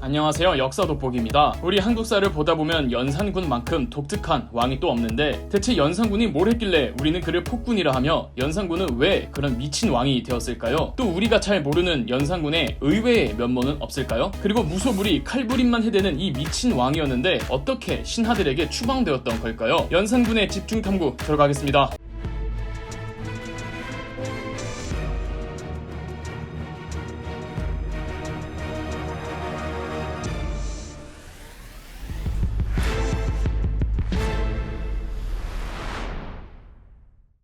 안녕하세요, 역사 돋보기입니다. 우리 한국사를 보다 보면 연산군만큼 독특한 왕이 또 없는데 대체 연산군이 뭘 했길래 우리는 그를 폭군이라 하며 연산군은 왜 그런 미친 왕이 되었을까요? 또 우리가 잘 모르는 연산군의 의외의 면모는 없을까요? 그리고 무소불위 칼부림만 해대는 이 미친 왕이었는데 어떻게 신하들에게 추방되었던 걸까요? 연산군의 집중탐구 들어가겠습니다.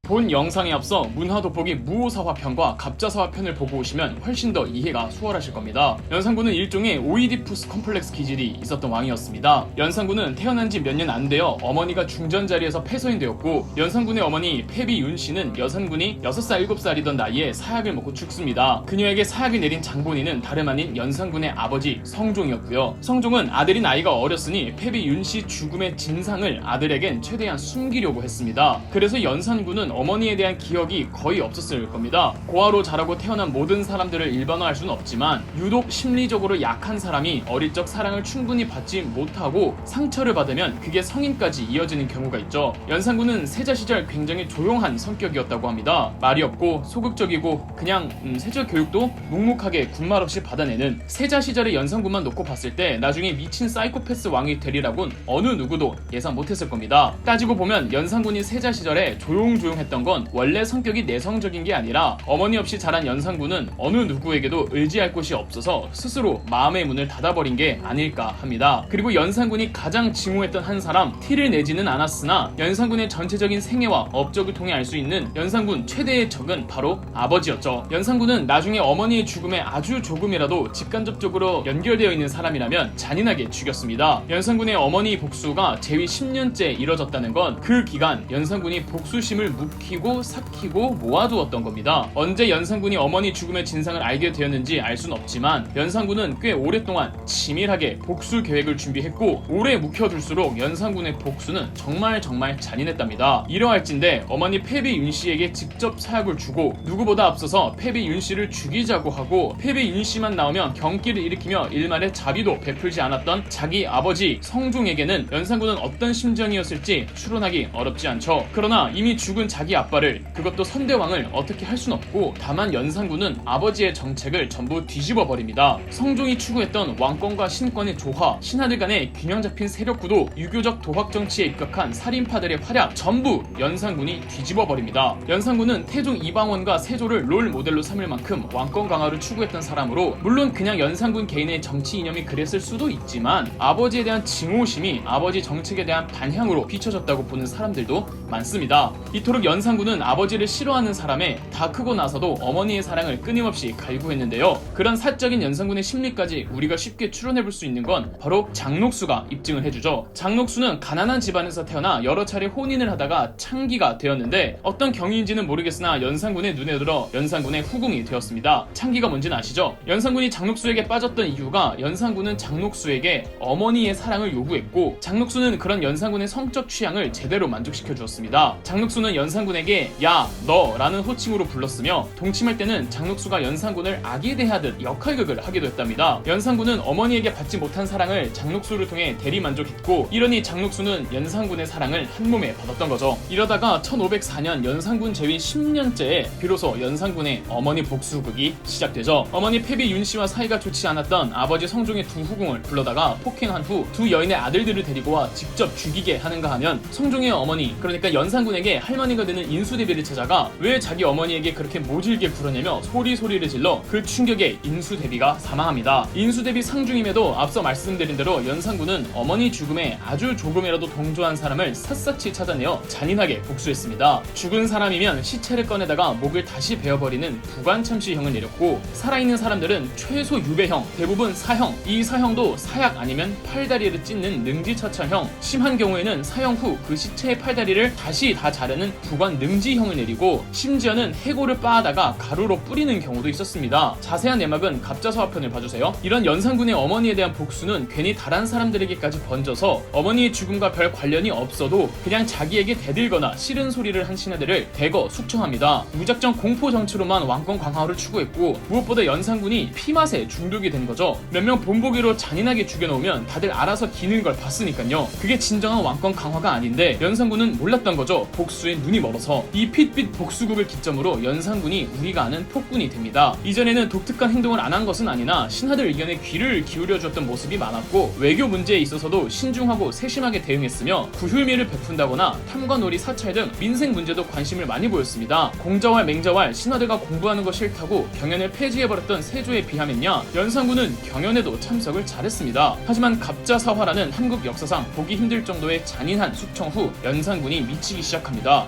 본 영상에 앞서 문화 돋보기 무오사화 편과 갑자사화 편을 보고 오시면 훨씬 더 이해가 수월하실 겁니다. 연산군은 일종의 오이디푸스 컴플렉스 기질이 있었던 왕이었습니다. 연산군은 태어난 지 몇 년 안 되어 어머니가 중전 자리에서 폐소인되었고 연산군의 어머니 패비 윤씨는 여산군이 6살 7살이던 나이에 사약을 먹고 죽습니다. 그녀에게 사약을 내린 장본인은 다름 아닌 연산군의 아버지 성종이었고요. 성종은 아들이 나이가 어렸으니 패비 윤씨 죽음의 진상을 아들에겐 최대한 숨기려고 했습니다. 그래서 연산군은 어머니에 대한 기억이 거의 없었을 겁니다. 고아로 자라고 태어난 모든 사람들을 일반화할 수는 없지만 유독 심리적으로 약한 사람이 어릴 적 사랑을 충분히 받지 못하고 상처를 받으면 그게 성인까지 이어지는 경우가 있죠. 연산군은 세자 시절 굉장히 조용한 성격이었다고 합니다. 말이 없고 소극적이고 그냥 세자 교육도 묵묵하게 군말 없이 받아내는 세자 시절의 연산군만 놓고 봤을 때 나중에 미친 사이코패스 왕이 되리라곤 어느 누구도 예상 못했을 겁니다. 따지고 보면 연산군이 세자 시절에 조용했던 건 원래 성격이 내성적인 게 아니라 어머니 없이 자란 연산군은 어느 누구에게도 의지할 곳이 없어서 스스로 마음의 문을 닫아버린 게 아닐까 합니다. 그리고 연산군이 가장 증오했던 한 사람, 티를 내지는 않았으나 연산군의 전체적인 생애와 업적을 통해 알 수 있는 연산군 최대의 적은 바로 아버지였죠. 연산군은 나중에 어머니의 죽음에 아주 조금이라도 직간접적으로 연결되어 있는 사람이라면 잔인하게 죽였습니다. 연산군의 어머니 복수가 재위 10년째 이뤄졌다는 건 그 기간 연산군이 복수심을 묵히고 삭히고 모아두었던 겁니다. 언제 연산군이 어머니 죽음의 진상을 알게 되었는지 알 순 없지만 연산군은 꽤 오랫동안 치밀하게 복수 계획을 준비했고 오래 묵혀둘수록 연산군의 복수는 정말 잔인했답니다. 이러할진데 어머니 패비 윤씨에게 직접 사약을 주고 누구보다 앞서서 패비 윤씨를 죽이자고 하고 패비 윤씨만 나오면 경기를 일으키며 일말의 자비도 베풀지 않았던 자기 아버지 성종에게는 연산군은 어떤 심정이었을지 추론하기 어렵지 않죠. 그러나 이미 죽은 자기 아빠를, 그것도 선대왕을 어떻게 할 순 없고 다만 연산군은 아버지의 정책을 전부 뒤집어 버립니다. 성종이 추구했던 왕권과 신권의 조화, 신하들 간의 균형 잡힌 세력구도, 유교적 도박 정치에 입각한 살인파들의 활약 전부 연산군이 뒤집어 버립니다. 연산군은 태종 이방원과 세조를 롤 모델로 삼을 만큼 왕권 강화를 추구했던 사람으로 물론 그냥 연산군 개인의 정치 이념이 그랬을 수도 있지만 아버지에 대한 증오심이 아버지 정책에 대한 반향으로 비춰졌다고 보는 사람들도 많습니다. 이토록 연산군은 아버지를 싫어하는 사람에 다 크고 나서도 어머니의 사랑을 끊임없이 갈구했는데요. 그런 사적인 연산군의 심리까지 우리가 쉽게 추론해볼 수 있는 건 바로 장녹수가 입증을 해주죠. 장녹수는 가난한 집안에서 태어나 여러 차례 혼인을 하다가 창기가 되었는데 어떤 경위인지는 모르겠으나 연산군의 눈에 들어 연산군의 후궁이 되었습니다. 창기가 뭔지는 아시죠? 연산군이 장녹수에게 빠졌던 이유가 연산군은 장녹수에게 어머니의 사랑을 요구했고 장녹수는 그런 연산군의 성적 취향을 제대로 만족시켜 주었습니다. 장녹수는 연산군에게 야 너 라는 호칭으로 불렀으며 동침할 때는 장녹수가 연산군을 아기 대하듯 역할극을 하기도 했답니다. 연산군은 어머니에게 받지 못한 사랑을 장녹수를 통해 대리만족했고 이러니 장녹수는 연산군의 사랑을 한몸에 받았던 거죠. 이러다가 1504년 연산군 재위 10년째에 비로소 연산군의 어머니 복수극이 시작되죠. 어머니 패비 윤씨와 사이가 좋지 않았던 아버지 성종의 두 후궁을 불러다가 폭행한 후 두 여인의 아들들을 데리고 와 직접 죽이게 하는가 하면 성종의 어머니, 그러니까 연산군에게 할머니가 되는 인수대비를 찾아가 왜 자기 어머니에게 그렇게 모질게 굴었냐며 소리를 질러 그 충격에 인수대비가 사망합니다. 인수대비 상중임에도 앞서 말씀드린 대로 연산군은 어머니 죽음에 아주 조금이라도 동조한 사람을 샅샅이 찾아내어 잔인하게 복수했습니다. 죽은 사람이면 시체를 꺼내다가 목을 다시 베어버리는 부관참시형을 내렸고 살아있는 사람들은 최소 유배형, 대부분 사형, 이 사형도 사약 아니면 팔다리를 찢는 능지처참형, 심한 경우에는 사형 후 그 시체의 팔다리를 다시 다 자르는 부관 무관 능지형을 내리고 심지어는 해고를 빻아다가 가루로 뿌리는 경우도 있었습니다. 자세한 내막은 갑자서화편을 봐주세요. 이런 연산군의 어머니에 대한 복수는 괜히 다른 사람들에게까지 번져서 어머니의 죽음과 별 관련이 없어도 그냥 자기에게 대들거나 싫은 소리를 한 신하들을 대거 숙청합니다. 무작정 공포 정치로만 왕권 강화를 추구했고 무엇보다 연산군이 피맛에 중독이 된 거죠. 몇 명 본보기로 잔인하게 죽여놓으면 다들 알아서 기는 걸 봤으니까요. 그게 진정한 왕권 강화가 아닌데 연산군은 몰랐던 거죠. 복수에 눈이 멀어서. 이 핏빛 복수국을 기점으로 연산군이 우리가 아는 폭군이 됩니다. 이전에는 독특한 행동을 안 한 것은 아니나 신하들 의견에 귀를 기울여줬던 모습이 많았고 외교 문제에 있어서도 신중하고 세심하게 대응했으며 구휼미를 베푼다거나 탐관오리 사찰 등 민생 문제도 관심을 많이 보였습니다. 공자왈 맹자왈 신하들과 공부하는 거 싫다고 경연을 폐지해버렸던 세조에 비하면야 연산군은 경연에도 참석을 잘했습니다. 하지만 갑자사화라는 한국 역사상 보기 힘들 정도의 잔인한 숙청 후 연산군이 미치기 시작합니다.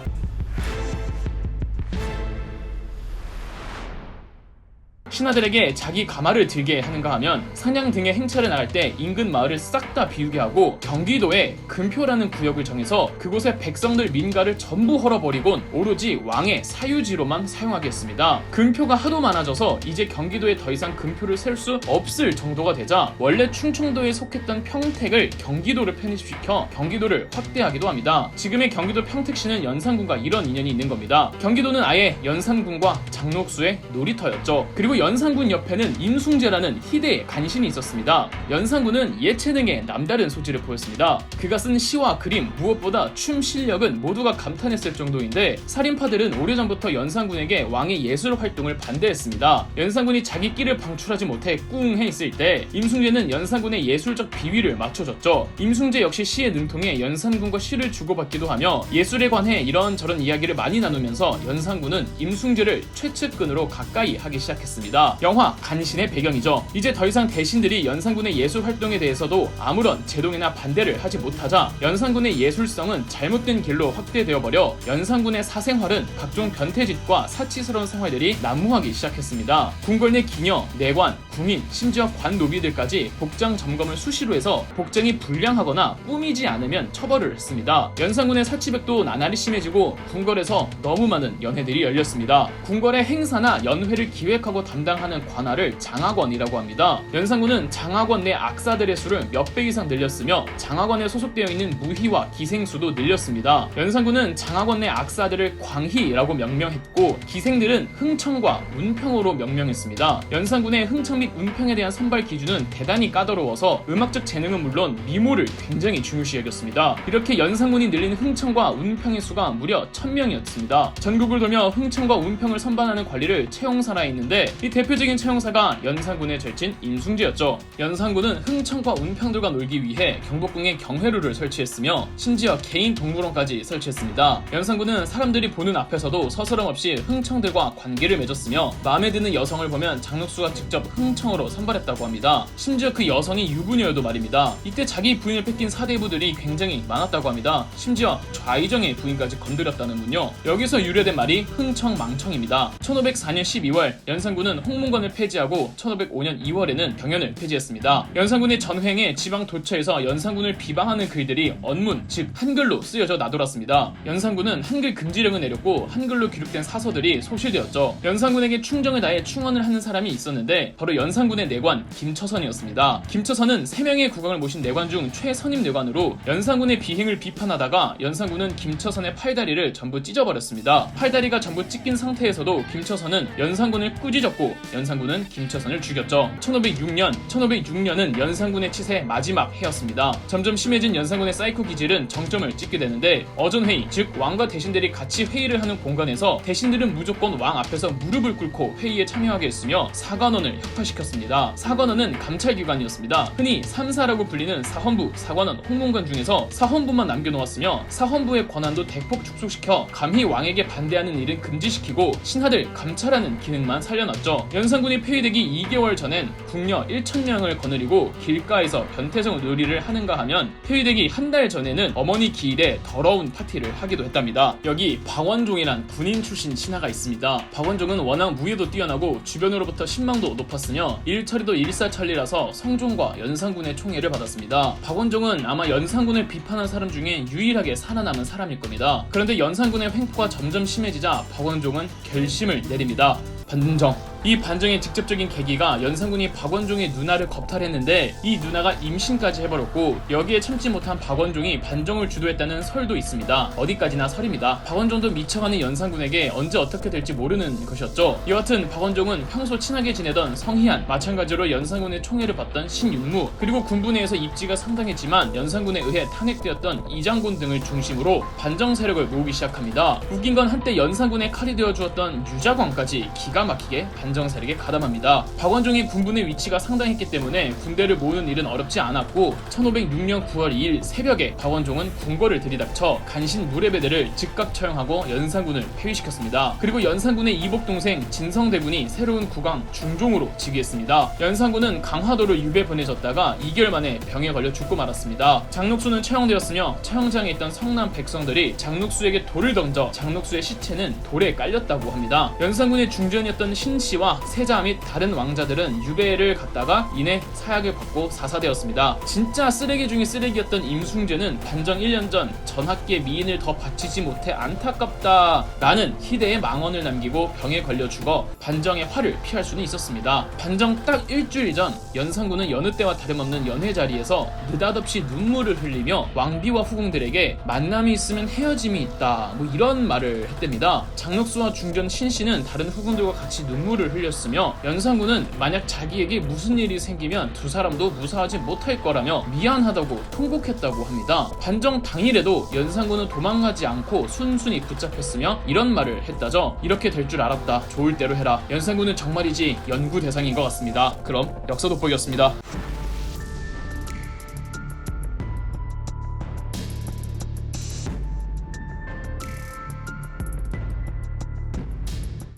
신하들에게 자기 가마를 들게 하는가 하면 사냥 등의 행차를 나갈 때 인근 마을을 싹 다 비우게 하고 경기도에 금표라는 구역을 정해서 그곳의 백성들 민가를 전부 헐어버리곤 오로지 왕의 사유지로만 사용하게 했습니다. 금표가 하도 많아져서 이제 경기도에 더 이상 금표를 셀 수 없을 정도가 되자 원래 충청도에 속했던 평택을 경기도로 편입시켜 경기도를 확대하기도 합니다. 지금의 경기도 평택시는 연산군과 이런 인연이 있는 겁니다. 경기도는 아예 연산군과 장록수의 놀이터였죠. 그리고 연산군 옆에는 임숭재라는 희대의 간신이 있었습니다. 연산군은 예체능에 남다른 소질을 보였습니다. 그가 쓴 시와 그림, 무엇보다 춤 실력은 모두가 감탄했을 정도인데 살인파들은 오래전부터 연산군에게 왕의 예술 활동을 반대했습니다. 연산군이 자기 끼를 방출하지 못해 꿍해 있을 때 임숭재는 연산군의 예술적 비위를 맞춰줬죠. 임숭재 역시 시에 능통해 연산군과 시를 주고받기도 하며 예술에 관해 이런저런 이야기를 많이 나누면서 연산군은 임숭재를 최측근으로 가까이 하기 시작했습니다. 영화 간신의 배경이죠. 이제 더 이상 대신들이 연산군의 예술 활동에 대해서도 아무런 제동이나 반대를 하지 못하자 연산군의 예술성은 잘못된 길로 확대되어 버려 연산군의 사생활은 각종 변태짓과 사치스러운 생활들이 난무하기 시작했습니다. 궁궐 내 기녀, 내관, 궁인, 심지어 관노비들까지 복장 점검을 수시로 해서 복장이 불량하거나 꾸미지 않으면 처벌을 했습니다. 연산군의 사치백도 나날이 심해지고 궁궐에서 너무 많은 연회들이 열렸습니다. 궁궐의 행사나 연회를 기획하고 담당하는 관할을 장학원이라고 합니다. 연산군은 장학원 내 악사들의 수를 몇 배 이상 늘렸으며 장학원에 소속되어 있는 무희와 기생수도 늘렸습니다. 연산군은 장학원 내 악사들을 광희라고 명명했고 기생들은 흥청과 운평으로 명명했습니다. 연산군의 흥청 및 운평에 대한 선발 기준은 대단히 까다로워서 음악적 재능은 물론 미모를 굉장히 중요시 여겼습니다. 이렇게 연산군이 늘린 흥청과 운평의 수가 무려 1000명이었습니다. 전국을 돌며 흥청과 운평을 선반하는 관리를 채용사라 했는데 이 대표적인 채용사가 연산군의 절친 임숭재였죠. 연산군은 흥청과 운평들과 놀기 위해 경복궁에 경회루를 설치했으며 심지어 개인 동물원까지 설치했습니다. 연산군은 사람들이 보는 앞에서도 서스럼 없이 흥청들과 관계를 맺었으며 마음에 드는 여성을 보면 장록수가 직접 흥청으로 선발했다고 합니다. 심지어 그 여성이 유부녀여도 말입니다. 이때 자기 부인을 뺏긴 사대부들이 굉장히 많았다고 합니다. 심지어 좌의정의 부인까지 건드렸다는군요. 여기서 유래된 말이 흥청망청입니다. 1504년 12월 연산군은 홍문관을 폐지하고 1505년 2월에는 경연을 폐지했습니다. 연산군의 전횡에 지방 도처에서 연산군을 비방하는 글들이 언문, 즉 한글로 쓰여져 나돌았습니다. 연산군은 한글 금지령을 내렸고 한글로 기록된 사서들이 소실되었죠. 연산군에게 충정을 다해 충언을 하는 사람이 있었는데 바로 연산군의 내관 김처선이었습니다. 김처선은 3명의 국왕을 모신 내관 중 최선임 내관으로 연산군의 비행을 비판하다가 연산군은 김처선의 팔다리를 전부 찢어버렸습니다. 팔다리가 전부 찢긴 상태에서도 김처선은 연산군을 꾸짖었고 연산군은 김처선을 죽였죠. 1506년은 연산군의 치세의 마지막 해였습니다. 점점 심해진 연산군의 사이코 기질은 정점을 찍게 되는데 어전회의, 즉 왕과 대신들이 같이 회의를 하는 공간에서 대신들은 무조건 왕 앞에서 무릎을 꿇고 회의에 참여하게 했으며 사관원을 혁파시켰습니다. 사관원은 감찰기관이었습니다. 흔히 3사라고 불리는 사헌부, 사관원, 홍문관 중에서 사헌부만 남겨놓았으며 사헌부의 권한도 대폭 축소시켜 감히 왕에게 반대하는 일은 금지시키고 신하들 감찰하는 기능만 살려놨죠. 했죠. 연산군이 폐위되기 2개월 전엔 궁녀 1,000명을 거느리고 길가에서 변태성 놀이를 하는가 하면 폐위되기 한 달 전에는 어머니 기일에 더러운 파티를 하기도 했답니다. 여기 박원종이란 군인 출신 신하가 있습니다. 박원종은 워낙 무예도 뛰어나고 주변으로부터 신망도 높았으며 일처리도 일사천리라서 성종과 연산군의 총애를 받았습니다. 박원종은 아마 연산군을 비판한 사람 중에 유일하게 살아남은 사람일 겁니다. 그런데 연산군의 횡포가 점점 심해지자 박원종은 결심을 내립니다. 반정. 이 반정의 직접적인 계기가 연산군이 박원종의 누나를 겁탈했는데 이 누나가 임신까지 해버렸고 여기에 참지 못한 박원종이 반정을 주도했다는 설도 있습니다. 어디까지나 설입니다. 박원종도 미쳐가는 연산군에게 언제 어떻게 될지 모르는 것이었죠. 여하튼 박원종은 평소 친하게 지내던 성희안, 마찬가지로 연산군의 총애를 받던 신윤무, 그리고 군부 내에서 입지가 상당했지만 연산군에 의해 탄핵되었던 이장군 등을 중심으로 반정 세력을 모으기 시작합니다. 웃긴 건 한때 연산군의 칼이 되어주었던 유자광까지 기가 막히게 반정 세력에 가담합니다. 박원종이 군부의 위치가 상당했기 때문에 군대를 모으는 일은 어렵지 않았고 1506년 9월 2일 새벽에 박원종은 궁궐을 들이닥쳐 간신 무례배대를 즉각 처형하고 연산군을 폐위시켰습니다. 그리고 연산군의 이복 동생 진성대군이 새로운 국왕 중종으로 즉위했습니다. 연산군은 강화도로 유배 보내졌다가 2개월 만에 병에 걸려 죽고 말았습니다. 장록수는 처형되었으며 처형장에 있던 성남 백성들이 장록수에게 돌을 던져 장록수의 시체는 돌에 깔렸다고 합니다. 연산군의 중전이었던 신씨와 세자 및 다른 왕자들은 유배를 갔다가 이내 사약을 받고 사사되었습니다. 진짜 쓰레기 중에 쓰레기였던 임숭재는 반정 1년 전 전학기의 미인을 더 바치지 못해 안타깝다 라는 희대의 망언을 남기고 병에 걸려 죽어 반정의 화를 피할 수는 있었습니다. 반정 딱 일주일 전 연산군은 여느 때와 다름없는 연회 자리에서 느닷없이 눈물을 흘리며 왕비와 후궁들에게 만남이 있으면 헤어짐이 있다 이런 말을 했답니다. 장록수와 중전 신씨는 다른 후궁들과 같이 눈물을 흘렸으며 연산군은 만약 자기에게 무슨 일이 생기면 두 사람도 무사하지 못할 거라며 미안하다고 통곡했다고 합니다. 반정 당일에도 연산군은 도망가지 않고 순순히 붙잡혔으며 이런 말을 했다죠. 이렇게 될 줄 알았다. 좋을 대로 해라. 연산군은 정말이지 연구 대상인 것 같습니다. 그럼 역사 돋보기였습니다.